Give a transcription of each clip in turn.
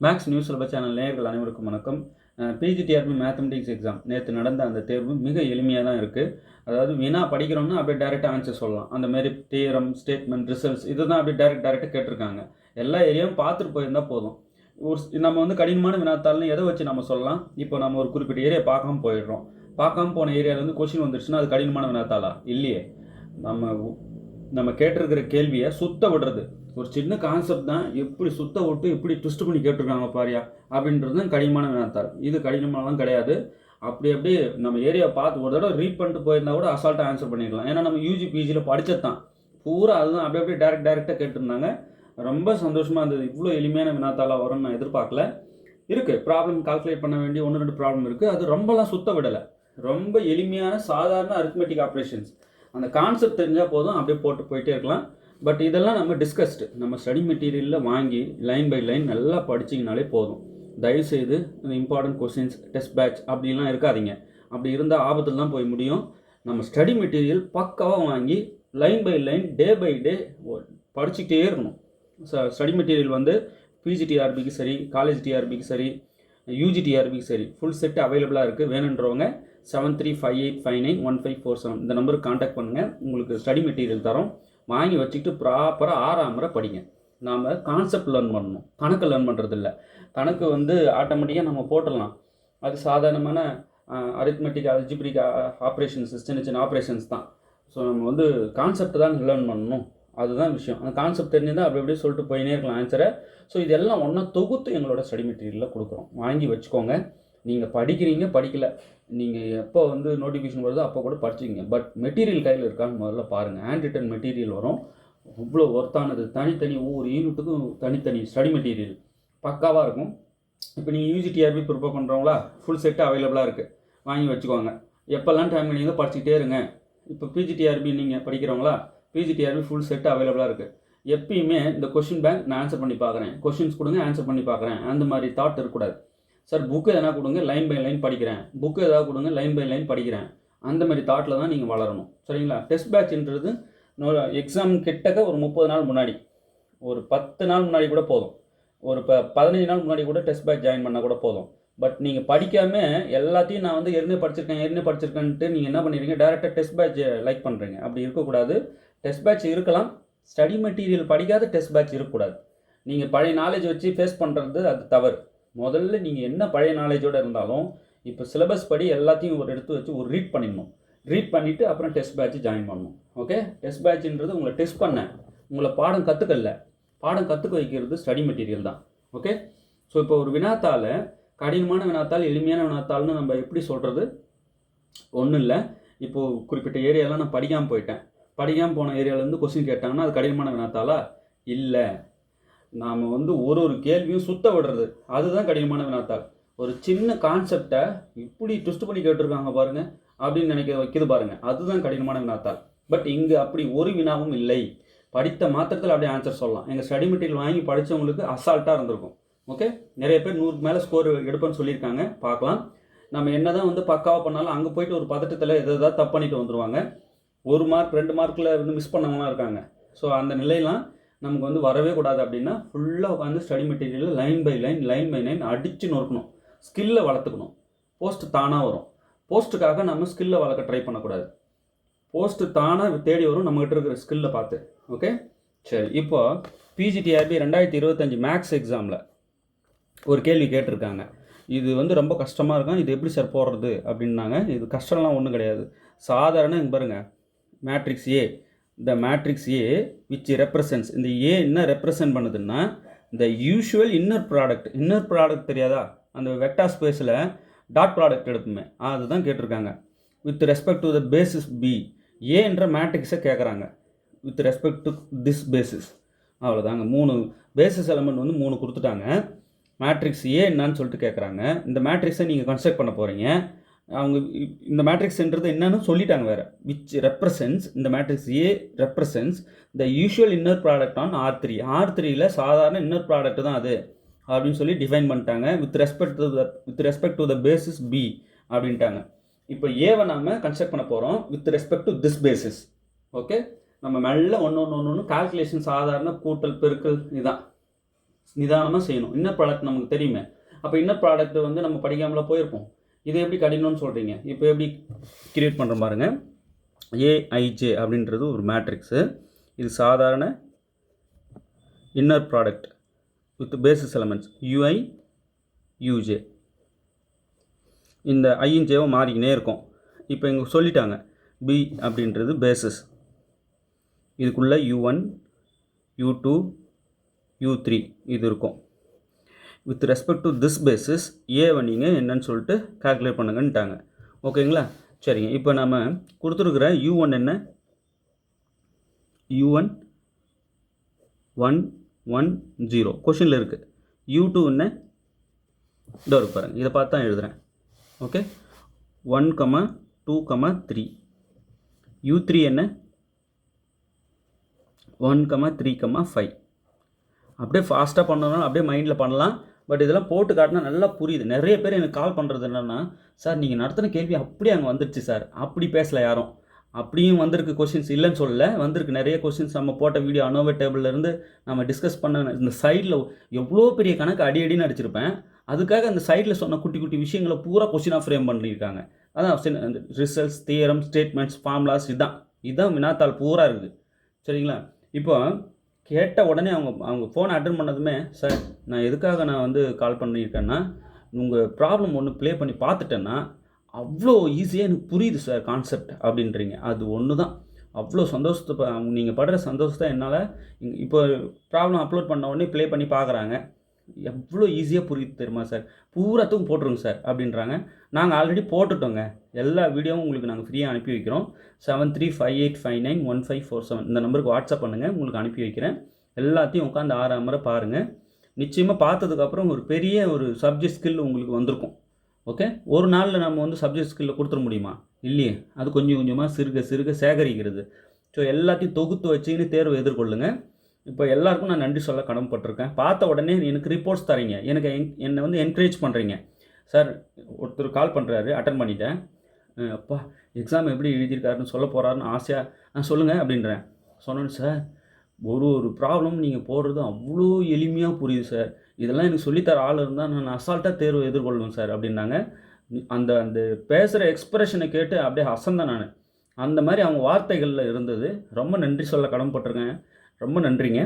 Maths news syllabus channel நேயர்கள் அனைவருக்கும் வணக்கம். பிஜிடிஆர்பி மேத்தமெட்டிக்ஸ் எக்ஸாம் நேற்று நடந்த அந்த தேர்வு மிக எளிமையாக தான் இருக்குது. அதாவது வினா படிக்கிறோம்னா அப்படியே டேரெக்டாக ஆன்சர் சொல்லலாம். அந்த மாதிரி தியரம், ஸ்டேட்மெண்ட், ரிசல்ட்ஸ் இதுதான் அப்படியே டேரெக்டாக கேட்டிருக்காங்க. எல்லா ஏரியாவும் பார்த்துட்டு போயிருந்தால் போதும். நம்ம வந்து கடினமான வினாத்தாள்னு எதை வச்சு நம்ம சொல்லலாம்? இப்போ நம்ம ஒரு குறிப்பிட்ட ஏரியா பார்க்காம போயிடுறோம். பார்க்காம போன ஏரியாவிலேருந்து கொஸ்டின் வந்துடுச்சுன்னா அது கடினமான வினாத்தாளா? இல்லையே. நம்ம கேட்டிருக்கிற கேள்வியை சுத்த விடுறது ஒரு சின்ன கான்செப்ட் தான். எப்படி சுத்த விட்டு எப்படி ட்விஸ்ட் பண்ணி கேட்டிருக்காங்க பாரியா அப்படின்றது தான் கடினமான வினாத்தாள். இது கடினமானலாம் கிடையாது. அப்படியே நம்ம ஏரியா பார்த்து ஒரு தடவை ரீட் பண்ணிட்டு போயிருந்தா கூட அசால்ட்டாக ஆன்சர் பண்ணிடலாம். ஏன்னா நம்ம யூஜி பிஜியில் படித்தது தான் பூரா அதுதான் அப்படியே டேரெக்டாக கேட்டிருந்தாங்க. ரொம்ப சந்தோஷமாக இருந்தது. இவ்வளோ எளிமையான வினாத்தாளாக வரும்னு நான் எதிர்பார்க்கல. இருக்குது ப்ராப்ளம் கால்குலேட் பண்ண வேண்டிய 1-2 ப்ராப்ளம் இருக்குது. அது ரொம்பலாம் சுத்த விடலை. ரொம்ப எளிமையான சாதாரண அரித்மெட்டிக் ஆப்ரேஷன்ஸ். அந்த கான்செப்ட் தெரிஞ்சால் போதும், அப்படியே போட்டு போயிட்டே இருக்கலாம். பட் இதெல்லாம் நம்ம டிஸ்கஸ்டு நம்ம ஸ்டடி மெட்டீரியலில் வாங்கி லைன் பை லைன் நல்லா படிச்சிங்கனாலே போதும். தயவுசெய்து இந்த இம்பார்ட்டன்ட் கொஸ்டின்ஸ், டெஸ்ட் பேட்ச் அப்படிலாம் இருக்காதிங்க. அப்படி இருந்தால் ஆபத்தில் தான் போய் முடியும். நம்ம ஸ்டடி மெட்டீரியல் பக்காவாக வாங்கி line by line day by day படிச்சுக்கிட்டே இருக்கணும். ஸ்டடி மெட்டீரியல் வந்து பிஜிடிஆர்பிக்கு சரி, காலேஜ் டிஆர்பிக்கு சரி, யூஜிடிஆர்பிக்கு சரி ஃபுல் செட் அவைலபிளாக இருக்குது. வேணுன்றவங்க 7358591547 இந்த நம்பருக்கு காண்டாக்ட் பண்ணுங்கள். உங்களுக்கு ஸ்டடி மெட்டீரியல் தரோம். வாங்கி வச்சுக்கிட்டு ப்ராப்பராக 6 முறை படிங்க. நாம் கான்செப்ட் லேர்ன் பண்ணணும், கணக்கு லேர்ன் பண்ணுறது இல்லை. கணக்கு வந்து ஆட்டோமேட்டிக்காக நம்ம போட்டுடலாம். அது சாதாரணமான அரித்மெட்டிக், அல்ஜிப்ரிக் ஆப்ரேஷன்ஸ், சின்ன ஆப்ரேஷன்ஸ் தான். ஸோ நம்ம வந்து கான்செப்ட் தான் லேர்ன் பண்ணணும். அதுதான் விஷயம். அந்த கான்செப்ட் தெரிஞ்சுதான் அப்படியே சொல்லிட்டு போயினே இருக்கலாம் ஆன்சரை. ஸோ இதெல்லாம் ஒன்றா தொகுத்து எங்களோட ஸ்டடி மெட்டீரியலில் கொடுக்குறோம். வாங்கி வச்சுக்கோங்க. நீங்கள் படிக்கிறீங்க, படிக்கல, நீங்கள் எப்போ வந்து நோட்டிஃபிகேஷன் வருதோ அப்போ கூட படிச்சிங்க. பட் மெட்டீரியல் கையில் இருக்கான்னு முதல்ல பாருங்கள். ஹேண்ட் ரிட்டன் மெட்டீரியல் வரும், இவ்வளோ ஒர்த்தானது. தனித்தனி ஒவ்வொரு யூனிட்டுக்கும் தனித்தனி ஸ்டடி மெட்டீரியல் பக்காவாக இருக்கும். இப்போ நீங்கள் யூஜிடிஆர்பி ப்ரிப்பேர் பண்ணுறவங்களா ஃபுல் செட்டு அவைலபிளாக இருக்குது. வாங்கி வச்சுக்கோங்க. எப்போல்லாம் டைம் கிடைக்குதோ படிச்சுக்கிட்டே இருங்க. இப்போ பிஜிடிஆர்பி நீங்கள் படிக்கிறவங்களா, பிஜிடிஆர்பி ஃபுல் செட்டு அவைலபிளாக இருக்குது. எப்பயுமே இந்த கொஷின் பேங்க் நான் ஆன்சர் பண்ணி பார்க்குறேன், கொஷின்ஸ் கொடுங்க ஆன்சர் பண்ணி பார்க்குறேன், அந்த மாதிரி தாட் இருக்கக்கூடாது. சார் புக்கு எதனா கொடுங்க, லைன் பை லைன் படிக்கிறேன், புக்கு எதாவது கொடுங்க, லைன் பை லைன் படிக்கிறேன், அந்த மாதிரி தாட்டில் தான் நீங்கள் வளரணும். சரிங்களா? டெஸ்ட் பேட்ச்ன்றது எக்ஸாம் கிட்டக்க ஒரு 30 நாள் முன்னாடி, ஒரு 10 நாள் முன்னாடி கூட போதும், ஒரு 15 நாள் முன்னாடி கூட டெஸ்ட் பேட்ச் ஜாயின் பண்ணால் கூட போதும். பட் நீங்கள் படிக்காமல் எல்லாத்தையும் நான் வந்து ஏற்கனவே படிச்சிருக்கேன்ட்டு நீங்கள் என்ன பண்ணிடுறீங்க, டேரெக்டாக டெஸ்ட் பேட்ச் லைக் பண்ணுறீங்க. அப்படி இருக்கக்கூடாது. டெஸ்ட் பேட்ச் இருக்கலாம், ஸ்டடி மெட்டீரியல் படிக்காத டெஸ்ட் பேட்ச் இருக்கக்கூடாது. நீங்கள் பழைய நாலேஜ் வச்சு ஃபேஸ் பண்ணுறது அது தவறு. முதல்ல நீங்கள் என்ன பழைய நாலேஜோடு இருந்தாலும் இப்போ சிலபஸ் படி எல்லாத்தையும் ஒரு எடுத்து வச்சு ஒரு ரீட் பண்ணிடணும். ரீட் பண்ணிவிட்டு அப்புறம் டெஸ்ட் பேட்ச் ஜாயின் பண்ணணும். ஓகே? டெஸ்ட் பேட்ச்ன்றது உங்களை டெஸ்ட் பண்ண, உங்களை பாடம் கற்றுக்கல, பாடம் கற்றுக்க வைக்கிறது ஸ்டடி மெட்டீரியல் தான். ஓகே? ஸோ இப்போ ஒரு வினாத்தாள், கடினமான வினாத்தாள், எளிமையான வினாத்தாள்னு நம்ம எப்படி சொல்கிறது? ஒன்றும் இல்லை. இப்போது குறிப்பிட்ட ஏரியாலாம் நான் படிக்காமல் போயிட்டேன். படிக்காமல் போன ஏரியாவிலேருந்து கொஸ்டின் கேட்டாங்கன்னா அது கடினமான வினாத்தாளா? இல்லை. நாம் வந்து ஒரு கேள்வியும் சுத்த விடுறது அதுதான் கடினமான வினாத்தாள். ஒரு சின்ன கான்செப்டை இப்படி ட்விஸ்ட் பண்ணி கேட்டிருக்காங்க பாருங்கள் அப்படின்னு நினைக்க வைக்கிது பாருங்கள், அதுதான் கடினமான வினாத்தாள். பட் இங்கே அப்படி ஒரு வினாவும் இல்லை. படித்த மாத்திரத்தில் அப்படியே ஆன்சர் சொல்லலாம். எங்கள் ஸ்டடி மெட்டீரியல் வாங்கி படித்தவங்களுக்கு அசால்ட்டாக இருந்திருக்கும். ஓகே? நிறைய பேர் 100க்கு மேலே ஸ்கோர் எடுப்பேன்னு சொல்லியிருக்காங்க. பார்க்கலாம். நம்ம என்ன தான் வந்து பக்காவாக பண்ணாலும் அங்கே போய்ட்டு ஒரு பதட்டத்தில் எதாவது தப்பு பண்ணிட்டு வந்துடுவாங்க. 1 மார்க் 2 மார்க்கில் வந்து மிஸ் பண்ணவங்களாம் இருக்காங்க. ஸோ அந்த நிலையெல்லாம் நமக்கு வந்து வரவே கூடாது. அப்படின்னா ஃபுல்லாக உட்காந்து ஸ்டடி மெட்டீரியலில் லைன் பை லைன் அடித்து நொறுக்கணும். ஸ்கில்லை வளர்த்துக்கணும். போஸ்ட் தானாக வரும். போஸ்ட்டுக்காக நம்ம ஸ்கில்லை வளர்க்க ட்ரை பண்ணக்கூடாது. போஸ்ட்டு தானாக தேடி வரும் நம்மகிட்ட இருக்கிற ஸ்கில்லை பார்த்து. ஓகே? சரி. இப்போ பிஜிடிஆர்பி 2025 மேக்ஸ் எக்ஸாமில் ஒரு கேள்வி கேட்டிருக்காங்க. இது வந்து ரொம்ப கஷ்டமாக இருக்கும், இது எப்படி சார் போடுறது அப்படின்னாங்க. இது கஷ்டம்லாம் ஒன்றும் கிடையாது. சாதாரண இங்கே பாருங்கள், மேட்ரிக்ஸ் ஏ, இந்த மேட்ரிக்ஸ் ஏ விச் ரெப்ரசன்ஸ், இந்த ஏ என்ன ரெப்ரசன்ட் பண்ணுதுன்னா இந்த யூஷுவல் இன்னர் ப்ராடக்ட் தெரியாதா? அந்த வெக்டார் ஸ்பேஸில் டாட் ப்ராடக்ட் எடுப்புமே, அதுதான் கேட்டிருக்காங்க. With respect to the basis B, ஏன்ற மேட்ரிக்ஸை கேட்குறாங்க with respect to this basis. அவ்வளோதாங்க. 3 பேசிஸ் எலமெண்ட் வந்து 3 கொடுத்துட்டாங்க. மேட்ரிக்ஸ் ஏ என்னன்னு சொல்லிட்டு கேட்குறாங்க. இந்த மேட்ரிக்ஸை நீங்கள் கன்ஸ்ட்ரக்ட் பண்ண போகிறீங்க. அவங்க இந்த மேட்ரிக்ஸ்ன்றது என்னன்னு சொல்லிட்டாங்க வேறு. விச் ரெப்ரசன்ஸ், இந்த matrix A represents the usual inner product on R3. R3யில் சாதாரண இன்னர் ப்ராடக்ட் தான் அது அப்படின்னு சொல்லி டிஃபைன் பண்ணிட்டாங்க. With respect to the basis B அப்படின்ட்டாங்க. இப்போ ஏவை நாம் கன்ஸ்ட்ரக்ட் பண்ண போகிறோம் with respect to this basis. Okay? நம்ம மெல்ல ஒன்று கால்குலேஷன், சாதாரண கூட்டல் பெருக்கல் இதுதான். நிதானமாக செய்யணும். இன்னர் ப்ராடக்ட் நமக்கு தெரியுமே. அப்போ இன்னர் ப்ராடக்ட் வந்து நம்ம படிக்காமலாம் போயிருப்போம். இதை எப்படி கடினம்னு சொல்கிறீங்க? இப்போ எப்படி கிரியேட் பண்ணுற பாருங்க. ஏஐஜே அப்படின்றது ஒரு மேட்ரிக்ஸு. இது சாதாரண inner product with basis elements UI UJ. இந்த ஐயும் ஜேவும் மாறிக்கினே இருக்கும். இப்போ இங்கே சொல்லிட்டாங்க பி அப்படின்றது பேசிஸ். இதுக்குள்ளே U1 U2 U3 இது இருக்கும். With respect to this basis ஏவை நீங்கள் என்னன்னு சொல்லிட்டு கால்குலேட் பண்ணுங்கன்ட்டாங்க. ஓகேங்களா? சரிங்க. இப்போ நம்ம கொடுத்துருக்குற U1 என்ன? U1 1 1 0 கொஷினில் இருக்குது. U2 என்ன? இதோ இருக்கு பாருங்கள். இதை பார்த்து தான் எழுதுகிறேன். ஓகே, 1 2 3. U3 என்ன? 1 3 5. அப்படியே ஃபாஸ்ட்டாக பண்ணணும்னா அப்படியே மைண்டில் பண்ணலாம். பட் இதெல்லாம் போட்டு காட்டினா நல்லா புரியுது. நிறைய பேர் எனக்கு கால் பண்ணுறது என்னென்னா, சார் நீங்கள் நடத்தின கேள்வி அப்படியே அங்கே வந்துடுச்சு சார். அப்படி பேசலை யாரும். அப்படியும் வந்திருக்கு கொஷின்ஸ், இல்லைன்னு சொல்லலை, வந்திருக்கு நிறைய கொஷின்ஸ். நம்ம போட்ட வீடியோ அனோவே டேபிள்லேருந்து நம்ம டிஸ்கஸ் பண்ண இந்த சைடில் எவ்வளோ பெரிய கணக்கு அடின்னு அடிச்சிருப்பேன். அதுக்காக அந்த சைடில் சொன்ன குட்டி குட்டி விஷயங்களை பூரா கொஷினாக ஃப்ரேம் பண்ணியிருக்காங்க. அதான் ரிசல்ட்ஸ், தியரம், ஸ்டேட்மெண்ட்ஸ், ஃபார்முலாஸ், இதுதான் வினாத்தாள் பூரா இருக்குது. சரிங்களா? இப்போ கேட்ட உடனே அவங்க ஃபோனை அட்டன் பண்ணதுமே, சார் நான் எதுக்காக நான் வந்து கால் பண்ணியிருக்கேன்னா, உங்கள் ப்ராப்ளம் ஒன்று ப்ளே பண்ணி பார்த்துட்டேன்னா அவ்வளோ ஈஸியாக எனக்கு புரியுது சார் கான்செப்ட் அப்படின்றீங்க. அது ஒன்று தான் அவ்வளோ சந்தோஷத்தை நீங்கள் படுற சந்தோஷத்தை என்னால் இப்போ ப்ராப்ளம் அப்லோட் பண்ண உடனே ப்ளே பண்ணி பார்க்குறாங்க. எவ்வளோ ஈஸியாக புரியுது தெரியுமா சார்? பூராத்துக்கும் போட்டுருங்க சார் அப்படின்றாங்க. நாங்கள் ஆல்ரெடி போட்டுட்டோங்க. எல்லா வீடியோவும் உங்களுக்கு நாங்கள் ஃப்ரீயாக அனுப்பி வைக்கிறோம். 7358591547 இந்த நம்பருக்கு வாட்ஸ்அப் பண்ணுங்கள், உங்களுக்கு அனுப்பி வைக்கிறேன். எல்லாத்தையும் உட்காந்து 6 முறை பாருங்கள். நிச்சயமாக பார்த்ததுக்கப்புறம் ஒரு பெரிய ஒரு சப்ஜெக்ட் ஸ்கில் உங்களுக்கு வந்திருக்கும். ஓகே, ஒரு நாளில் நம்ம வந்து சப்ஜெக்ட் ஸ்கில்லை கொடுத்துட முடியுமா? இல்லையே. அது கொஞ்சம் கொஞ்சமாக சிறுக சேகரிக்கிறது. ஸோ எல்லாத்தையும் தொகுத்து வச்சுக்கின்னு தேர்வு எதிர்கொள்ளுங்கள். இப்போ எல்லாருக்கும் நான் நன்றி சொல்ல கடமைப்பட்டிருக்கேன். பார்த்த உடனே எனக்கு ரிப்போர்ட்ஸ் தரீங்க, எனக்கு என்னை வந்து என்கரேஜ் பண்ணுறீங்க. சார் ஒருத்தர் கால் பண்ணுறாரு, அட்டன் பண்ணிட்டேன். அப்பா எக்ஸாம் எப்படி எழுதியிருக்காருன்னு சொல்ல போகிறாருன்னு ஆசையாக நான் சொல்லுங்கள் அப்படின்றேன். சொன்னேன் சார், ஒரு ப்ராப்ளம் நீங்கள் போடுறது அவ்வளோ எளிமையாக புரியுது சார். இதெல்லாம் எனக்கு சொல்லித்தர ஆள் இருந்தால் நான் அசால்ட்டாக தேர்வு எதிர்கொள்வேன் சார் அப்படின்னாங்க. அந்த அந்த பேசுகிற எக்ஸ்பிரஷனை கேட்டு அப்படியே அசந்தேன் நான். அந்த மாதிரி அவங்க வார்த்தைகளில் இருந்தது. ரொம்ப நன்றி சொல்ல கடமைப்பட்டிருக்கேன். ரொம்ப நன்றிங்க.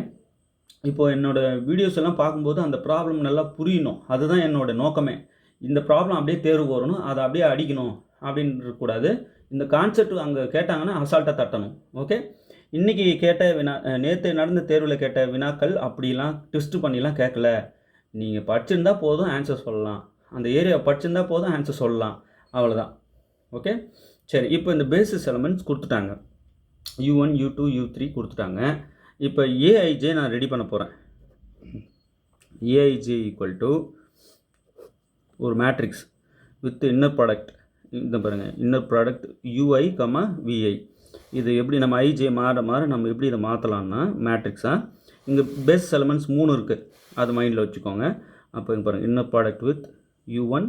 இப்போது என்னோடய வீடியோஸ் எல்லாம் பார்க்கும்போது அந்த ப்ராப்ளம் நல்லா புரியணும். அதுதான் என்னோடய நோக்கமே. இந்த ப்ராப்ளம் அப்படியே தேர்வு வரணும், அதை அப்படியே அடிக்கணும் அப்படின்னு இருக்கக்கூடாது. இந்த கான்செப்ட் அங்கே கேட்டாங்கன்னா அசால்ட்டாக தட்டணும். ஓகே, இன்றைக்கி கேட்ட நேற்று நடந்த தேர்வில் கேட்ட வினாக்கள் அப்படிலாம் ட்விஸ்ட்டு பண்ணிலாம் கேட்கல. நீங்கள் படிச்சிருந்தா போதும் ஆன்சர் சொல்லலாம். அந்த ஏரியா படிச்சிருந்தா போதும் ஆன்சர் சொல்லலாம். அவ்வளோதான். ஓகே, சரி. இப்போ இந்த பேசிஸ் எலமெண்ட்ஸ் கொடுத்துட்டாங்க. U1 U2 U3 கொடுத்துட்டாங்க. இப்போ ஏஐஜே நான் ரெடி பண்ண போகிறேன். ஏஐஜே ஈக்குவல் டு ஒரு மேட்ரிக்ஸ் வித் இன்னர் ப்ராடக்ட். இந்த பாருங்கள், இன்னர் ப்ராடக்ட் UI, VI. இது எப்படி நம்ம ஐஜே மாற நம்ம எப்படி இதை மாற்றலான்னா மேட்ரிக்ஸாக. இங்கே பேசிஸ் எலமெண்ட்ஸ் 3 இருக்குது, அது மைண்டில் வச்சுக்கோங்க. அப்போ இங்கே பாருங்கள், inner product with U1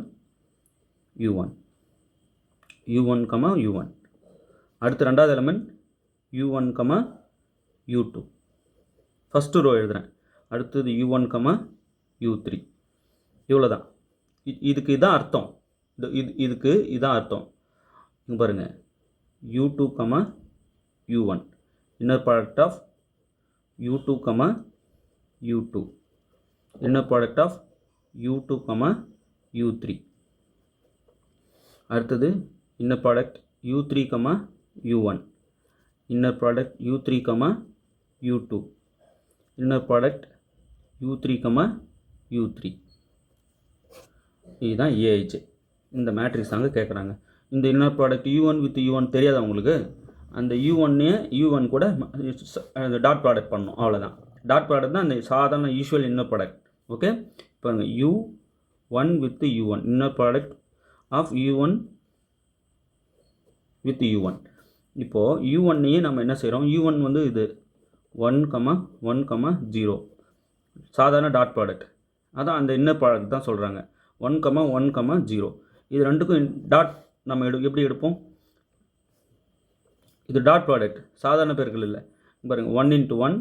U1. அடுத்து ரெண்டாவது element U1, U2. First row எழுதுகிறேன். அடுத்தது U1, U3. இவ்வளோ தான். இதுக்கு இதான் அர்த்தம். இதுக்கு இதான் அர்த்தம். இங்கே பாருங்கள், U2, U1. Inner product of U2, U2. Inner product of U2, U3. அடுத்தது inner product U3, U1. Inner product U3, U2. Inner product U3, U3. இதுதான் ஏஐஜே. இந்த மேட்ரிக்ஸ் தாங்க கேட்குறாங்க. இந்த inner product U1 with U1 தெரியாதா உங்களுக்கு? அந்த U1 கூட டாட் ப்ராடக்ட் பண்ணணும். அவ்வளோதான். டாட் ப்ராடக்ட் தான் அந்த சாதாரண யூஷுவல் இன்னர் ப்ராடக்ட். ஓகே, இப்போ U1 with U1. Inner product of U1 with U1. இப்போது U1ஐயே நம்ம என்ன செய்கிறோம்? U1 வந்து இது 1, 1, 0 சாதாரண டாட் ப்ராடக்ட். அதான் அந்த இன்னர் ப்ராடக்ட் தான் சொல்கிறாங்க. 1, 1, 0. இது ரெண்டுக்கும் டாட் நம்ம எப்படி எடுப்போம்? இது டாட் ப்ராடக்ட், சாதாரண பெருக்கல் இல்லை. பாருங்கள், 1 × 1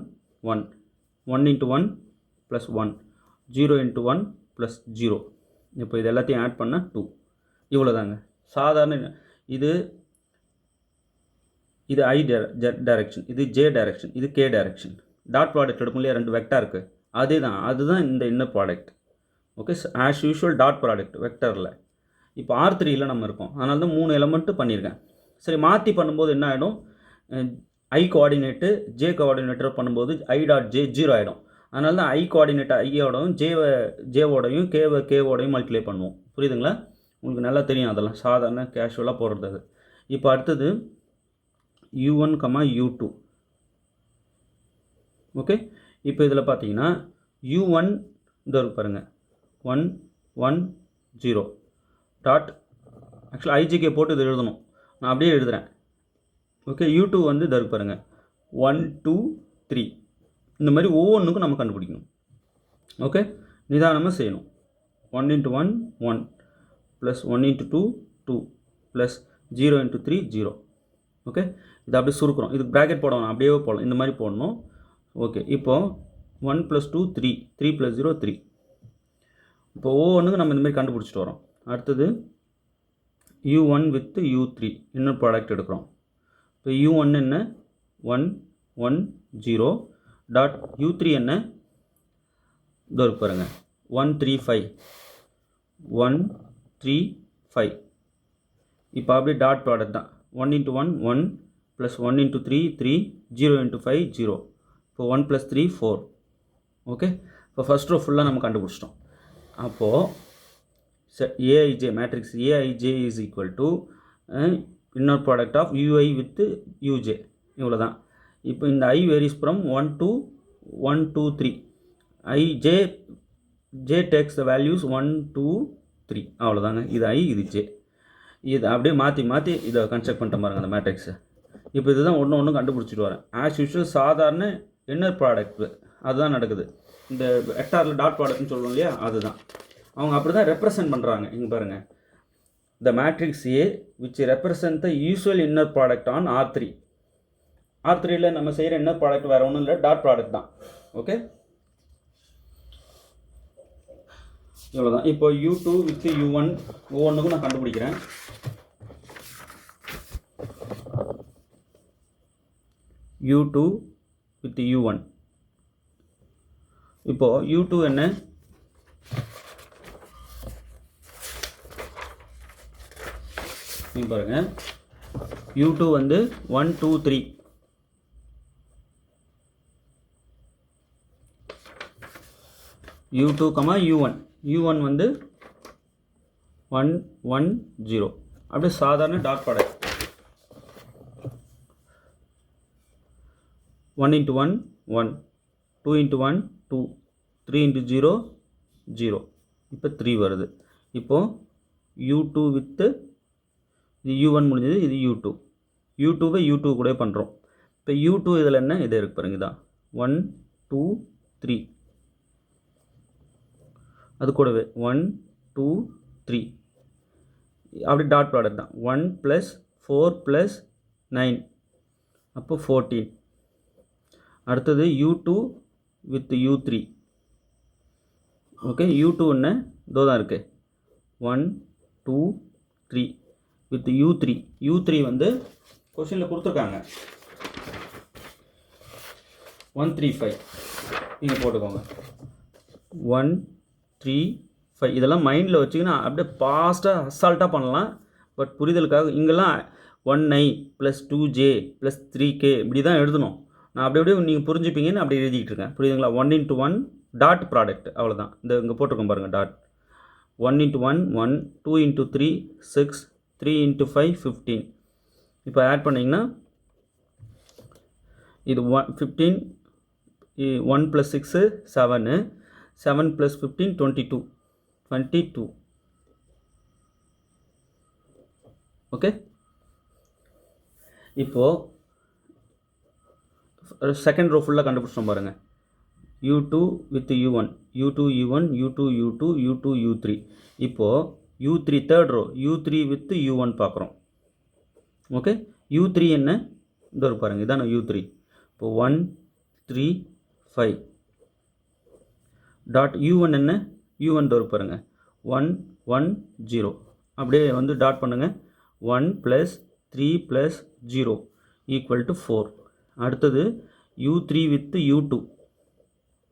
1, 1 × 1 + 1, 0 into 1 plus 0. இப்போ இது எல்லாத்தையும் ஆட் பண்ணால் 2. இவ்வளோ தாங்க சாதாரண. இது இது I டைரக்ஷன், இது J டைரக்ஷன், இது K டைரக்ஷன். டாட் ப்ராடக்ட் எடுக்கும் இல்லையா, 2 வெக்டார் இருக்குது, அதுதான் இந்த inner product. Okay, as usual dot product வெக்டரில். இப்போ R3யில் நம்ம இருக்கோம், அதனால தான் 3 எலமெண்ட்டு பண்ணியிருக்கேன். சரி, மாற்றி பண்ணும்போது என்ன ஆகிடும், I கோஆர்டினேட்டு J கோஆர்டினேட்டர் பண்ணும்போது I டாட் J 0 ஆகிடும். அதனால தான் I கோஆர்டினேட் ஐயோடையும் ஜேவோடையும் கேவோடையும் மல்டிப்ளை பண்ணுவோம். புரியுதுங்களா? உங்களுக்கு நல்லா தெரியும், அதெல்லாம் சாதாரண கேஷுவலாக போடுறது அது. இப்போ அடுத்தது U1, U2. ஓகே, இப்போ இதில் பார்த்தீங்கன்னா U1 இந்த பாருங்கள் 1 1 0 டாட். ஆக்சுவலாக ஐஜிகே போட்டு இது எழுதணும், நான் அப்படியே எழுதுகிறேன். ஓகே, U2 வந்து இதை பாருங்கள் 1 2 3. இந்த மாதிரி ஒவ்வொன்றுக்கும் நம்ம கண்டுபிடிக்கணும். ஓகே, நிதானமாக செய்யணும். 1 into 1 1 plus 1 into 2 2 plus 0 into 3 0. Okay, இதை அப்படியே சுருக்கிறோம். இதுக்கு ப்ராக்கெட் போடணும், அப்படியே போடலாம், இந்த மாதிரி போடணும். ஓகே, இப்போது 1 + 2 3 3 + 0 3. இப்போ ஒவ்வொன்றுக்கும் நம்ம இந்த மாதிரி கண்டுபிடிச்சிட்டு வரோம். அடுத்தது U1 with U3 இன்னும் ப்ராடக்ட் எடுக்கிறோம். இப்போ U1 என்ன 1 1 0 டாட் U3 என்ன இதோ பாருங்க 1 3 5 1 3 5. இப்போ அப்படியே டாட் ப்ராடக்ட் தான். 1 into 1 1 ப்ளஸ் 1 into 3 3 0 into 5 0. இப்போ 1 + 3 4. ஓகே, இப்போ ஃபஸ்ட் ரோ ஃபுல்லாக நம்ம கண்டுபிடிச்சிட்டோம். அப்போது AIJ matrix AIJ is equal to inner product of UI with UJ. இவ்வளோ தான். இப்போ இந்த I varies from 1 to 1 2 3. J takes the values 1 2 3. அவ்வளோதாங்க. இது I, இது J. இது அப்படியே மாற்றி இதை கன்ஸ்ட்ரக்ட் பண்ணிட்ட பாருங்க அந்த மேட்ரிக்ஸை. இப்போ இதுதான் ஒன்று கண்டுபிடிச்சிட்டு வரேன். ஆஸ் யூஷுவல் சாதாரண இன்னர் ப்ராடக்ட் அதுதான் நடக்குது. இந்த வெக்டாரில் டாட் ப்ராடக்ட்னு சொல்லுவோம் இல்லையா, அதுதான் அவங்க அப்படி தான் ரெப்ரசன்ட் பண்ணுறாங்க. இங்கே பாருங்கள், த matrix A which represent the usual inner product on R3. R3யில் நம்ம செய்கிற இன்னர் ப்ராடக்ட் வேறு ஒன்றும் இல்லை, டாட் ப்ராடக்ட் தான். ஓகே, இவ்வளோதான். இப்போ U2 with U1 ஒவ்வொன்றுக்கும் நான் கண்டுபிடிக்கிறேன். U2 with U1. இப்போ U2 என்ன நீங்கள் பாருங்கள், U2 வந்து 1 2 3. U2, U1 வந்து 1 1 0. அப்படியே சாதாரண dot product. 1 into 1 1 2 into 1 2 3 into 0 0. இப்போ 3 வருது. இப்போது U2 வித்து இது U1 முடிஞ்சது, இது U2. U2வை U2 கூட பண்ணுறோம். இப்போ U2 இதில் என்ன இது இருக்கு பாருங்க, இதான் 1 2 3. அது கூடவே 1 2 3 அப்படி டாட் ப்ராடக்ட் தான். 1 + 4 + 9 அப்போ 14. அடுத்தது U2 with U3. Okay, U2 என்ன இதோ தான் இருக்குது 1 2 3 வித் U3 வந்து கொஸ்டினில் கொடுத்துருக்காங்க 1 3 5. நீங்கள் போட்டுக்கோங்க 1 3 5. இதெல்லாம் மைண்டில் வச்சிங்கன்னா அப்படியே ஃபாஸ்ட்டாக அசால்ட்டாக பண்ணலாம். பட் புரிதலுக்காக இங்கெல்லாம் 1i + 2j + 3k இப்படி தான் எழுதணும். நான் அப்படியே நீங்கள் புரிஞ்சுப்பீங்கன்னு அப்படி எழுதிக்கிட்டு இருக்கேன். புரியுதுங்களா? 1 into 1 டாட் ப்ராடக்ட், அவ்வளோதான். இந்த இங்கே போட்டிருக்கோம் பாருங்கள் டாட். 1 into 1 1 2 into 3 6 3 into 5 15. இப்போ ஆட் பண்ணிங்கன்னா இது 15 1 + 6 7 7 + 15 22. ஓகே, இப்போது செகண்ட் ரோ ஃபுல்லாக கண்டுபிடிச்சோம் பாருங்கள். U2 with U1 U2 U1 U2 U2 U2 U3. இப்போது U3 third row U3 with U1 பார்க்குறோம். ஓகே, U3 என்ன இதோ பாருங்கள், இதான U3. இப்போ 1 3 5 டாட் u1 என்ன u1 தோறு பாருங்கள் 1 1 0 அப்படியே வந்து டாட் பண்ணுங்கள் 1 + 3 + 0 = 4. அடுத்தது u3 with u2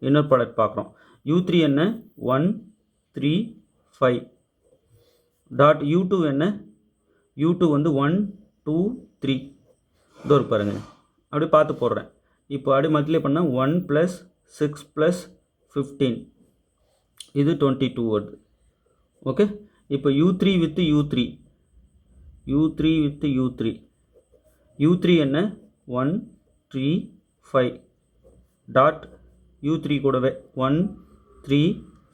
inner product பார்க்குறோம். u3 என்ன 1 3 5 டாட் u2 என்ன u2 வந்து 1 2 3 இதோ பாருங்கள் அப்படியே பார்த்து போடுறேன். இப்போ அப்படியே மல்டிப்ளை பண்ணால் 1 + 6 + 15 இது 22 வருது. ஓகே, இப்போ u3 with u3 with u3 என்ன 1 3 5 டாட் u3 கூடவே 1 3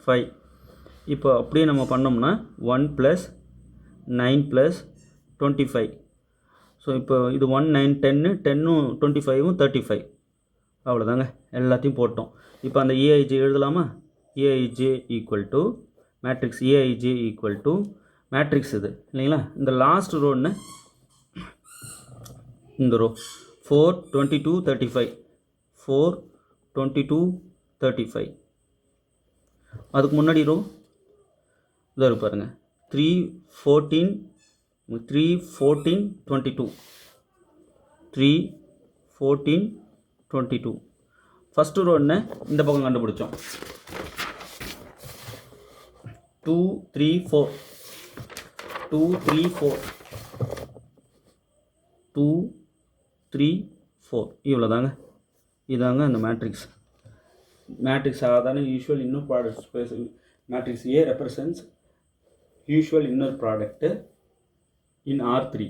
5. இப்போ அப்படியே நம்ம பண்ணோம்னா 1 + 9 + 25. ஸோ இப்போ இது 1 9 10 10 25 35 அவ்வளோதாங்க, எல்லாத்தையும் போட்டோம். இப்போ அந்த ஏஐஜே எழுதலாமா? ஏஐஜே = மேட்ரிக்ஸ் ஏஐஜே = மேட்ரிக்ஸ் இது இல்லைங்களா? இந்த லாஸ்ட் ரோ என்ன இந்த ரோ 4 22 35 4 22 35. அதுக்கு முன்னாடி ரோ இதாக இருக்கு பாருங்கள் 3 14 3 14 22 3 14 22. ஃபஸ்ட்டு ரோ என்ன இந்த பக்கம் கண்டுபிடிச்சோம் 2 3 4 2 3 4 2 3 4 இவ்வளோதாங்க. இதாங்க அந்த மேட்ரிக்ஸ். மேட்ரிக்ஸ் சாதாரண usual inner product space matrix A represents usual inner product in R3.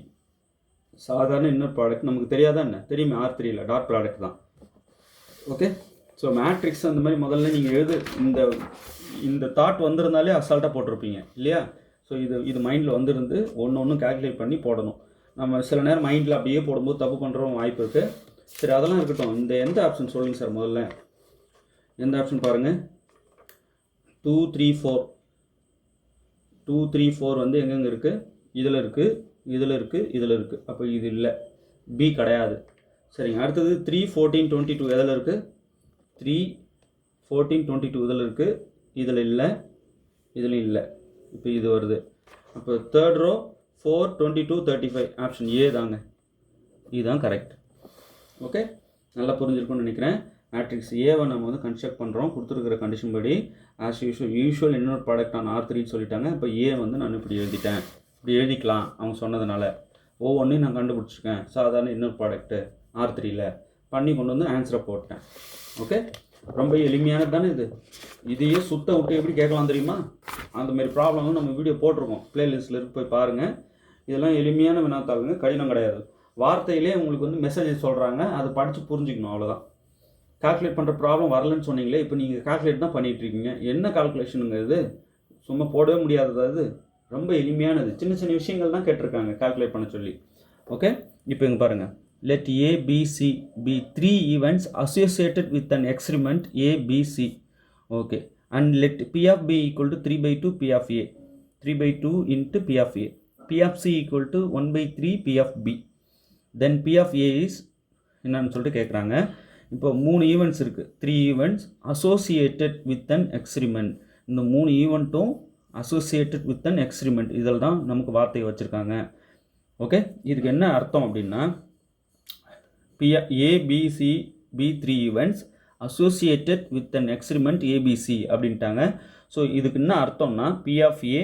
சாதாரண இன்னர் ப்ராடக்ட் நமக்கு தெரியாதா என்ன? தெரியுமே, R3 இல்லை, டாட் ப்ராடக்ட் தான். ஓகே, ஸோ மேட்ரிக்ஸ் அந்த மாதிரி முதல்ல நீங்கள் இந்த தாட் வந்திருந்தாலே அசால்ட்டாக போட்டிருப்பீங்க இல்லையா? ஸோ இது மைண்டில் வந்துருந்து ஒன்று கால்குலேட் பண்ணி போடணும். நம்ம சில நேரம் மைண்டில் அப்படியே போடும்போது தப்பு பண்ணுறோம் வாய்ப்பு இருக்குது. சரி, அதெல்லாம் இருக்கட்டும். இந்த எந்த ஆப்ஷன் சொல்லுங்கள் சார் முதல்ல. எந்த ஆப்ஷன் பாருங்கள் 2 3 4 2 3 4 வந்து எங்கெங்கே இருக்குது? இதில் இருக்குது, இதில் இருக்குது, இதில் இருக்குது. அப்போ இது இல்லை, பி கிடையாது. சரிங்க, அடுத்தது 3 14 22 எதில் இருக்குது? 3 14 22 இதில் இருக்குது, இதில் இல்லை, இதுலையும் இல்லை. இப்போ இது வருது. அப்போ தேர்ட் ரோ 4 22 35 ஆப்ஷன் ஏ தாங்க, இதுதான் கரெக்ட். ஓகே, நல்லா புரிஞ்சிருக்கும்னு நினைக்கிறேன். மேட்ரிக்ஸ் ஏவை நம்ம வந்து கன்ஸ்ட்ரக்ட் பண்ணுறோம் கொடுத்துருக்கிற கண்டிஷன் படி. ஆஸ் யூஷுவல் இன்னொரு ப்ராடக்ட் நான் R3 சொல்லிட்டாங்க. இப்போ ஏ வந்து நான் இப்படி எழுதிட்டேன், இப்படி எழுதிக்கலாம் அவங்க சொன்னதுனால. ஒவ்வொன்றையும் நான் கண்டுபிடிச்சிருக்கேன். சாதாரண இன்னொரு ப்ராடக்ட்டு R3ல் பண்ணி கொண்டு வந்து ஆன்சரை போட்டேன். ஓகே, ரொம்ப எளிமையானது தானே இது. இதையே சுத்த விட்டு எப்படி கேட்கலாம் தெரியுமா? அந்தமாரி ப்ராப்ளமும் நம்ம வீடியோ போட்டிருக்கோம், ப்ளேலிஸ்ட்டில் இருக்கு, போய் பாருங்கள். இதெல்லாம் எளிமையான வினாத்தாளுங்க, கடினம் கிடையாது. வார்த்தையிலே உங்களுக்கு வந்து மெசேஜ் சொல்கிறாங்க, அதை படித்து புரிஞ்சுக்கணும், அவ்வளோதான். கால்குலேட் பண்ணுற ப்ராப்ளம் வரலன்னு சொன்னீங்களே, இப்போ நீங்கள் கால்குலேட் தான் பண்ணிகிட்ருக்கீங்க. என்ன கால்குலேஷனுங்க இது? சும்மா போடவே முடியாதது. அது ரொம்ப எளிமையானது. சின்ன சின்ன விஷயங்கள் தான் கேட்டிருக்காங்க கால்குலேட் பண்ண சொல்லி. ஓகே, இப்போ இங்கே பாருங்கள். Let A, B, C be 3 events associated with an experiment A, B, C. Okay, and let P of B = 3/2 P of A. 3/2 into P of A. P of C = 1/3 P of B. Then P of A is என்னன்னு சொல்லிட்டு கேட்குறாங்க. இப்போ 3 events இருக்குது, 3 events associated with an experiment. இந்த 3 ஈவெண்ட்டும் associated with an experiment இதில் தான் நமக்கு வார்த்தையை வச்சுருக்காங்க. ஓகே, இதுக்கு என்ன அர்த்தம் அப்படின்னா A, B, C, B 3 events associated with an experiment ABC அப்படின்ட்டாங்க. ஸோ இதுக்கு என்ன அர்த்தம்னா P of A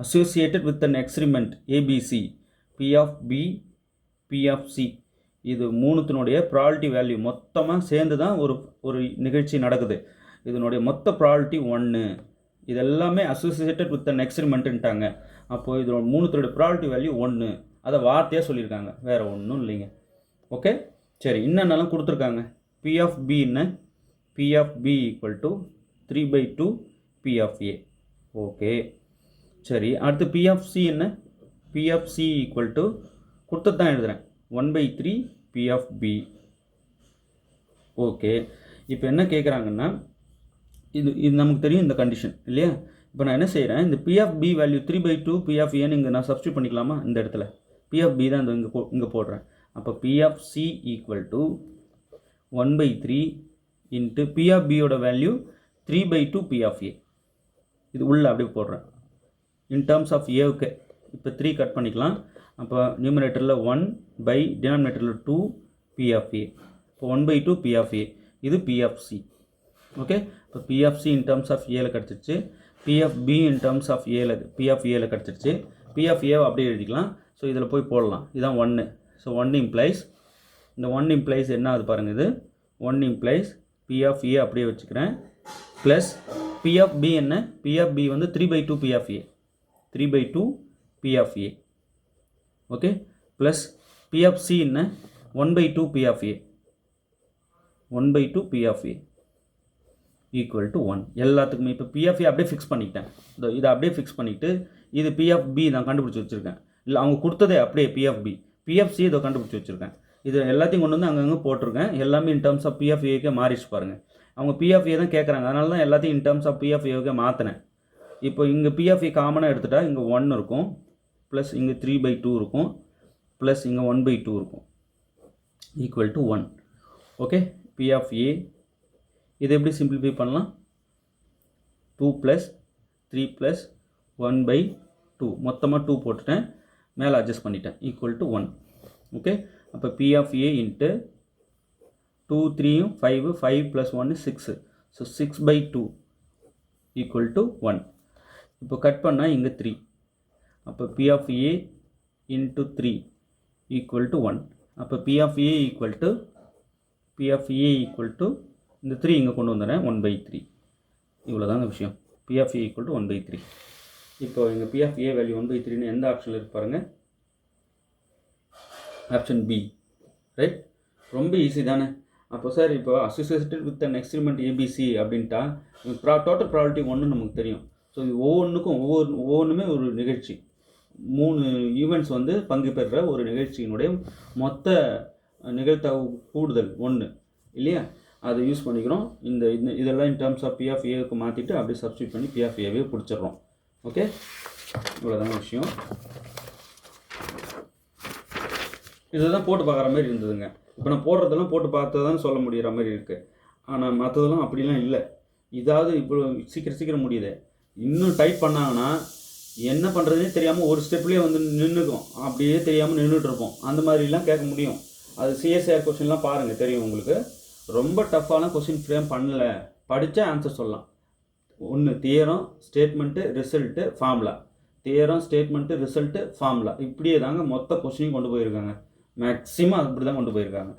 associated with an experiment ABC, P of B, P of C இது மூணுத்தினுடைய ப்ராபபிலிட்டி வேல்யூ மொத்தமாக சேர்ந்து தான் ஒரு நிகழ்ச்சி நடக்குது. இதனுடைய மொத்த ப்ராபபிலிட்டி 1. இது எல்லாமே associated with an experimentன்ட்டாங்க. அப்போது இதோட மூணுத்தோடைய ப்ராபபிலிட்டி வேல்யூ 1. அதை வார்த்தையாக சொல்லியிருக்காங்க, வேறு ஒன்றும் இல்லைங்க. ஓகே, சரி, என்னென்னலாம் கொடுத்துருக்காங்க. P of B என்ன? P of B = 3/2 P of A. Okay, சரி, அடுத்து P of C என்ன? P of C = கொடுத்தது தான் எழுதுகிறேன், 1/3 P of B. ஓகே, இப்போ என்ன கேட்குறாங்கன்னா இது நமக்கு தெரியும் இந்த கண்டிஷன் இல்லையா? இப்போ நான் என்ன செய்கிறேன், இந்த P of B value 3/2 P of A இங்கே நான் சப்ஸ்டியூட் பண்ணிக்கலாமா? இந்த இடத்துல P of B தான் இங்கே போடுறேன். அப்போ P of C = 1/3 into P of பியோட வேல்யூ 3/2 பி ஆஃப் ஏ. இது உள்ள அப்படியே போடுறேன். இன் டேர்ம்ஸ் ஆஃப் ஏவுக்கு இப்போ 3 கட் பண்ணிக்கலாம். அப்போ நியூமரேட்டரில் 1 பை டினாமினேட்டரில் 2 பி ஆஃப் ஏ. இப்போ 1/2 பி ஆஃப் ஏ. இது பி ஆஃப் சி. ஓகே, இப்போ P of C in terms of ஏல கிடச்சிருச்சு. P of B in terms of ஏல பி ஆஃப் ஏல கிடச்சிருச்சு. பி ஆஃப் ஏவை அப்படியே எழுதிக்கலாம். ஸோ இதில் போய் போடலாம். இதுதான் 1. ஸோ 1 இம்ப்ளைஸ், இந்த 1 இம்ப்ளைஸ் என்ன ஆகுது பாருங்கள், இது 1 இம்ப்ளைஸ் பி ஆஃப் ஏ அப்படியே வச்சுக்கிறேன். ப்ளஸ் பி ஆஃப் பி என்ன, பி ஆஃப் பி வந்து 3/2 P of A, 3/2 P of A. Okay, plus P of C என்ன, 1/2 P of A, 1/2 P of A equal to 1. எல்லாத்துக்குமே இப்போ பி ஆஃப் ஏ அப்படியே fix பண்ணிக்கிட்டேன். இதை அப்படியே ஃபிக்ஸ் பண்ணிவிட்டு இது பி ஆஃப் பி நான் கண்டுபிடிச்சி வச்சுருக்கேன். இல்லை அவங்க கொடுத்ததே அப்படியே P of B. P of C இதை கண்டுபிடிச்சி வச்சுருக்கேன். இது எல்லாத்தையும் கொண்டு வந்து அங்கங்கே போட்டிருக்கேன். எல்லாமே in terms of P of ஏக்கே மாறிச்சு பாருங்கள். அவங்க பி ஆஃப் ஏ தான் கேட்குறாங்க, அதனால தான் எல்லாத்தையும் in terms of P of ஏக்கே மாற்றினேன். இப்போ இங்கே பி ஆஃப் ஏ காமனாக எடுத்துட்டா இங்கே 1 இருக்கும், ப்ளஸ் இங்கே 3/2 இருக்கும், ப்ளஸ் இங்கே 1/2 இருக்கும், equal to 1. Okay, P of A இதை எப்படி சிம்பிளிஃபை பண்ணலாம், 2 + 3 + 1/2 மொத்தமாக 2 போட்டுட்டேன், மேலே அட்ஜஸ்ட் பண்ணிட்டேன், ஈக்குவல் டு 1. ஓகே, அப்போ P of A into 2 3 5 5 + 1 6. So 6/2 equal to 1. இப்போ கட் பண்ணால் இங்கே 3. அப்போ P of A into 3 equal to 1. அப்போ P of A equal to இந்த 3 இங்கே கொண்டு வந்துடுறேன், 1/3. இவ்வளோ தாங்க விஷயம். P of A equal to 1/3. இப்போ எங்கள் பி ஆஃப் ஏ வேல்யூ 1/3ன்னு எந்த ஆப்ஷனில் இருக்கு பாருங்கள், ஆப்ஷன் பி. ரைட், ரொம்ப ஈஸி தானே. அப்போ சார் இப்போ associated with an experiment ABC அப்படின்ட்டா டோட்டல் ப்ராபபிலிட்டி 1 நமக்கு தெரியும். ஸோ இது ஒவ்வொன்றுமே ஒரு நிகழ்ச்சி, 3 ஈவெண்ட்ஸ் வந்து பங்கு பெறுற ஒரு நிகழ்ச்சியினுடைய மொத்த நிகழ்தகவு கூடுதல் 1 இல்லையா, அதை யூஸ் பண்ணிக்கிறோம். இதெல்லாம் in terms of P of ஏவுக்கு மாற்றிட்டு அப்படியே சப்ஸ்டியூட் பண்ணி பி ஆஃப் ஏவே பிடிச்சிடுறோம். ஓகே, இவ்வளோதான விஷயம். இதுதான் போட்டு பார்க்குற மாதிரி இருந்ததுங்க. இப்போ நான் போடுறதெல்லாம் போட்டு பார்த்ததான்னு சொல்ல முடிகிற மாதிரி இருக்குது. ஆனால் மற்றதெல்லாம் அப்படிலாம் இல்லை. இதாவது இப்போ சீக்கிரம் முடியுது. இன்னும் டைப் பண்ணாங்கன்னா என்ன பண்ணுறதுனே தெரியாமல் ஒரு ஸ்டெப்லேயே வந்து நின்றுக்கும், அப்படியே தெரியாமல் நின்றுட்டுருப்போம். அந்த மாதிரிலாம் கேட்க முடியும். அது சிஎஸ்ஆர் கொஸ்டின்லாம் பாருங்கள், தெரியும் உங்களுக்கு. ரொம்ப டஃப்பான கொஸ்டின் ஃப்ரேம் பண்ணலை, படித்தா ஆன்சர் சொல்லலாம். 1 theorem, statement, result, formula. Theorem, statement, result, formula. இப்படியே தாங்க மொத்த கொஸ்டினையும் கொண்டு போயிருக்காங்க. மேக்ஸிமம் அப்படி தான் கொண்டு போயிருக்காங்க.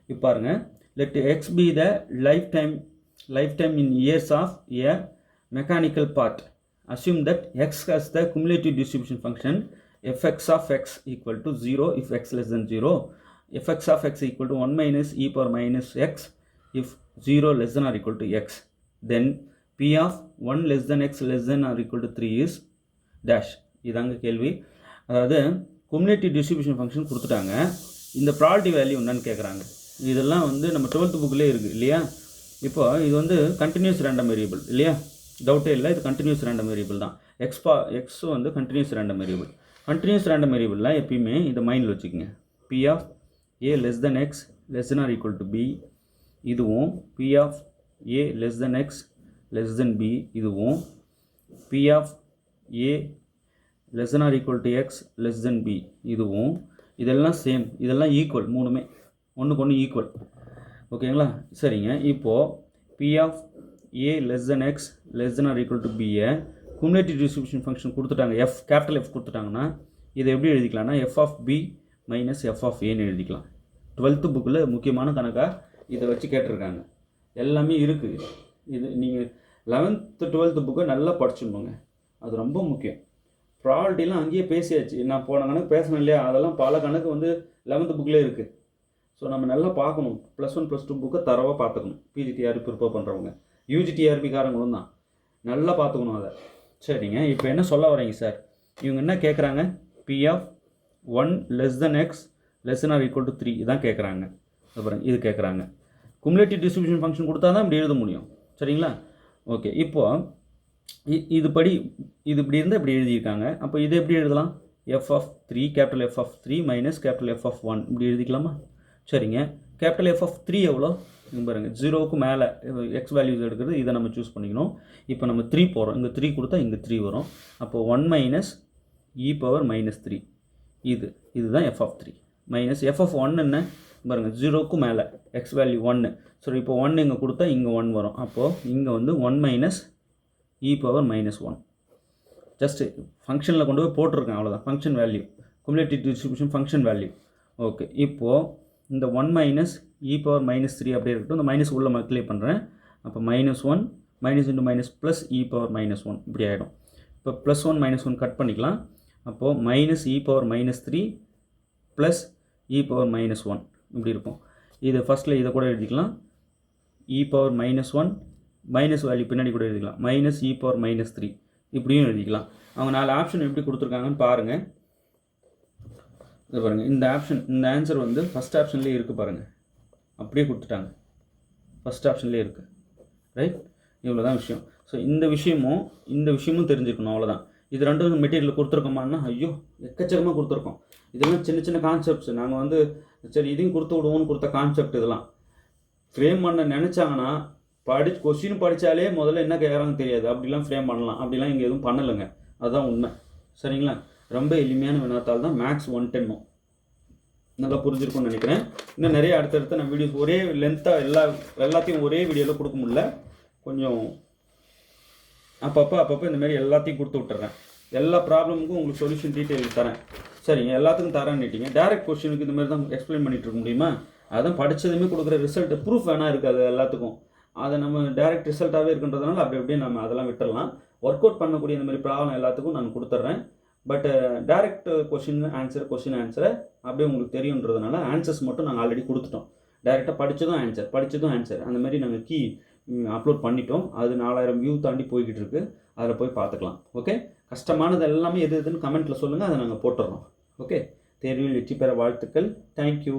இப்போ பாருங்கள், let X be the lifetime in years of a mechanical part. Assume that X has the cumulative distribution function fx of x equal to 0 if x less than 0, fx of x equal to 1 minus e power minus x if 0 less than or equal to x. Then p of 1 less than x less than or equal to 3 is dash. இதாங்க கேள்வி. அதாவது cumulative distribution function கொடுத்துட்டாங்க, இந்த probability value என்னன்னு கேட்குறாங்க. இதெல்லாம் வந்து நம்ம 12th புக்கிலே இருக்குது இல்லையா. இப்போ இது வந்து கண்டினியூஸ் ரேண்டம் வேரியபிள் இல்லையா, டவுட்டே இல்லை. இது கண்டினியூஸ் ரேண்டம் வேரியபிள் தான். எக்ஸ் வந்து continuous random variable. Continuous random வேரியபிள்லாம் எப்பயுமே இந்த மைண்டில் வச்சுக்கோங்க. P of A less than X less than or equal to B, இதுவும் P of A less than X less than B, இதுவும் P of A less than or equal to X less than B, இதுவும். இதெல்லாம் same, இதெல்லாம் equal, மூணுமே ஒன்றுக்கு ஒன்று equal. ஓகேங்களா, சரிங்க. இப்போது P of A less than X less than or equal to பியை குமுலேட்டிவ் டிஸ்ட்ரிபியூஷன் ஃபங்க்ஷன் கொடுத்துட்டாங்க, கேபிட்டல் எஃப் கொடுத்துட்டாங்கன்னா இதை எப்படி எழுதிக்கலாம்னா F of B minus F of ஏன்னு எழுதிக்கலாம். 12th புக்கில் முக்கியமான கணக்காக இதை வச்சு கேட்டிருக்காங்க. எல்லாமே இருக்குது. இது நீங்கள் 11th 12th புக்கை நல்லா படிச்சுடுங்க, அது ரொம்ப முக்கியம். ப்ராபபிலிட்டிலாம் அங்கேயே பேசியாச்சு. நான் போன கணக்கு பேசணும் இல்லையா, அதெல்லாம் பல கணக்கு வந்து 11th புக்கிலே இருக்குது. ஸோ நம்ம நல்லா பார்க்கணும். +1 +2 புக்கை தரவாக பார்த்துக்கணும். பிஜிடிஆர்பி ப்ரிப்பேர் பண்ணுறவங்க, யூஜிடிஆர்பி காரங்களும் தான் நல்லா பார்த்துக்கணும் அதை. சரிங்க, இப்போ என்ன சொல்ல வரீங்க சார், இவங்க என்ன கேட்குறாங்க, P of 1 less than X less than or equal to 3 இதான் கேட்குறாங்க. அப்புறம் இது கேட்குறாங்க. குமுலேட்டிவ் டிஸ்ட்ரிபியூஷன் ஃபங்க்ஷன் கொடுத்தா தான் இப்படி எழுத முடியும். சரிங்களா, ஓகே. இப்போது இது இப்படி இருந்தால் இப்படி எழுதியிருக்காங்க. அப்போ இதை எப்படி எழுதலாம், F of 3 capital F of 3 minus capital F of 1 இப்படி எழுதிக்கலாமா. சரிங்க, கேபிட்டல் எஃப் ஆஃப் 3 எவ்வளோ, இங்கே பாருங்கள் 0க்கு மேலே எக்ஸ் வேல்யூஸ் எடுக்கிறது இதை நம்ம சூஸ் பண்ணிக்கணும். இப்போ நம்ம 3 போகிறோம், இங்கே 3 கொடுத்தா இங்கே 3 வரும். அப்போது 1 மைனஸ் இ பவர் மைனஸ் 3 இதுதான் F of 3 minus F of 1 என்ன பாருங்கள் 0க்கு மேலே எக்ஸ் வேல்யூ 1. ஸோ இப்போ 1 இங்கே கொடுத்தா இங்கே 1 வரும். அப்போது இங்கே வந்து 1 minus e power minus 1 just ஃபங்க்ஷனில் கொண்டு போய் போட்டிருக்கேன், அவ்வளோதான். Function value cumulative distribution function value. Okay, இப்போது இந்த 1 மைனஸ் இ பவர் மைனஸ் 3 அப்படியே இருக்கட்டும். இந்த மைனஸ் உள்ள மல்டிப்ளை பண்ணுறேன். அப்போ -1 minus into minus plus e power -1 இப்படி ஆகிடும். இப்போ +1 -1 கட் பண்ணிக்கலாம். அப்போது minus e power -3 plus e power -1 இப்படி இருக்கும். இது ஃபஸ்ட்டில் இதை கூட எழுதிக்கலாம். இ பவர் -1 மைனஸ் வேல்யூ பின்னாடி கூட எழுதிக்கலாம். மைனஸ் இ பவர் -3 இப்படியும் எழுதிக்கலாம். அவங்க 4 ஆப்ஷன் எப்படி கொடுத்துருக்காங்கன்னு பாருங்கள். இது பாருங்கள், இந்த ஆப்ஷன் இந்த ஆன்சர் வந்து ஃபஸ்ட் ஆப்ஷன்லேயே இருக்குது பாருங்கள், அப்படியே கொடுத்துட்டாங்க. ஃபஸ்ட் ஆப்ஷன்லேயே இருக்குது. ரைட், இவ்வளோ தான் விஷயம். ஸோ இந்த விஷயமும் தெரிஞ்சுக்கணும், அவ்வளோதான். இது ரெண்டும் மெட்டீரியல் கொடுத்துருக்கோமான்னா ஐயோ எக்கச்சக்கமாக கொடுத்துருக்கோம். இதெல்லாம் சின்ன சின்ன கான்செப்ட்ஸ். நாங்கள் வந்து சரி இதையும் கொடுத்து விடுவோன்னு கொடுத்த கான்செப்ட். இதெல்லாம் ஃப்ரேம் பண்ண நினச்சாங்கன்னா கொஸ்டின் படித்தாலே முதல்ல என்ன கேட்குறாங்கன்னு தெரியாது. அப்படிலாம் ஃப்ரேம் பண்ணலாம். அப்படிலாம் இங்கே எதுவும் பண்ணலைங்க, அதுதான் உண்மை. சரிங்களா? ரொம்ப எளிமையான வினாத்தால் தான் மேக்ஸ் 110 நல்லா புரிஞ்சிருக்கும்னு நினைக்கிறேன். இன்னும் நிறைய அடுத்தடுத்து நான் வீடியோஸ் ஒரே லென்த்தாக எல்லாத்தையும் ஒரே வீடியோவில் கொடுக்க முடியல. கொஞ்சம் அப்பப்போ இந்தமாரி எல்லாத்தையும் கொடுத்து விட்டுறேன். எல்லா ப்ராப்ளமுக்கும் உங்களுக்கு சொல்யூஷன் டீட்டெயில் தரேன். சரிங்க, எல்லாத்துக்கும் தரேன்னுட்டீங்க. டேரக்ட் கொஸ்டினுக்கு இந்த மாதிரி தான் எக்ஸ்பிளைன் பண்ணிகிட்டு இருக்க முடியுமா? அதான் படித்ததுமே கொடுக்குற ரிசல்ட் ப்ரூஃப் வேணா இருக்காது எல்லாத்துக்கும். அதை நம்ம டேரக்ட் ரிசல்ட்டாகவே இருக்குன்றதுனால அப்படியே நம்ம அதெல்லாம் விட்டுடலாம். ஒர்க் அவுட் பண்ணக்கூடிய இந்த மாதிரி ப்ராப்ளம் எல்லாத்துக்கும் நான் கொடுத்துட்றேன். பட் டேரக்ட் கொஷின் ஆன்சரை அப்படியே உங்களுக்கு தெரியுன்றதுனால ஆன்சர்ஸ் மட்டும் நாங்கள் ஆல்ரெடி கொடுத்துட்டோம். டேரெக்டாக படித்ததும் ஆன்சர் அந்த மாதிரி நாங்கள் கீ அப்லோட் பண்ணிட்டோம். அது 4000 வியூ தாண்டி போய்கிட்டு இருக்குது. அதில் போய் பார்த்துக்கலாம். ஓகே, கஷ்டமானது எல்லாமே எதுன்னு கமெண்ட்டில் சொல்லுங்கள், அதை நாங்கள் போட்டுடுறோம். ஓகே, தேர்வில் வெற்றி பெற வாழ்த்துக்கள். தேங்க்யூ.